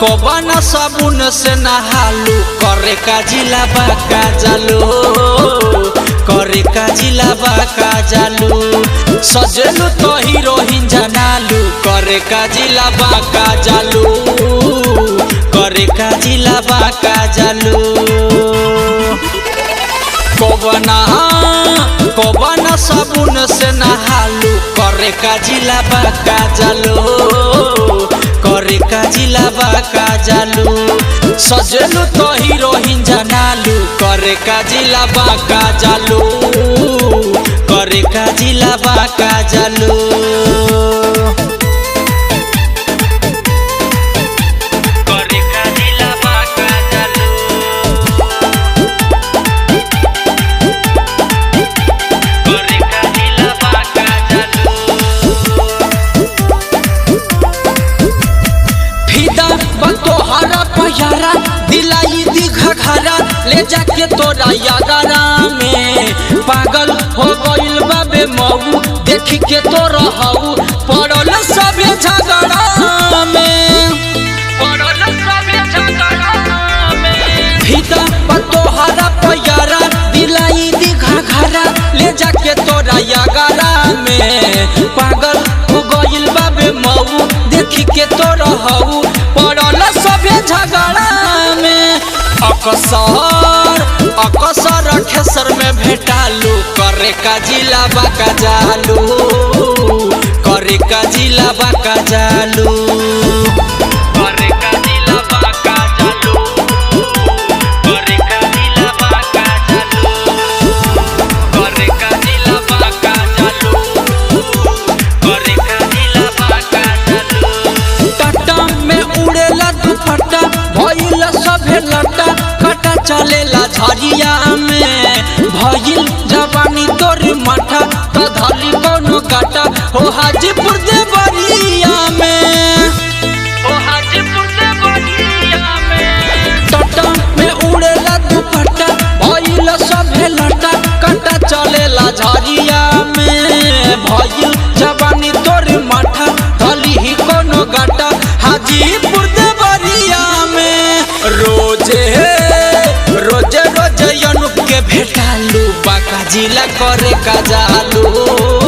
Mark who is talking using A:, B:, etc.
A: कबना साबुन से नहालू करे का जिला बाका जालू करे का जिला बाका जालू सजेलू तो हीरोइन जनालू करे का जिला बाका जालू करे का जिला बाका जालू कबना साबुन से नहालू करे का जिला बाका जालू करे का जिला बाका जालू सजेलू तो हीरोइन जनालू करे का जिला बाका जालू करे का जिला बाका जालू यारा दिलाई दिखा घरा ले जाके तोरा यारा में पागल हो गइल बाबे मऊ देख के तो रहू पड़ल सबे झगड़ा में पड़ल सबे झगड़ा में फिदा तोहरा प्यारा दिलाई दिखा घरा ले जाके तोरा यारा में पागल हो गइल बाबे मऊ देख के तो रहू पड़ल सबे झगड़ा में अकसर खेसर में भेटालू करे का जिला बाका जालू करे का जिला बाका जालू करे का जिला बाका जालू करे का जिला बाका जालू करे का जिला बाका जालू करे का जिला बाका जालू टाटा में उड़ेला दुपट्टा भइल सभे लटा कटा चलेला झरिया में भइल जवानी तोर माथा तो धली कोनो काटा हो हाजीपुर देवरिया में हो हाजीपुर देवरिया में टाटा में उड़ेला दुपट्टा भइल सभे लटा कटा चलेला झरिया में भइल जवानी तोर माथा धली ही कोनो गाटा हाजीपुर देवरिया में रोजे रोजे रोजे अनुप के भेटालू बाका जिला करे का जालू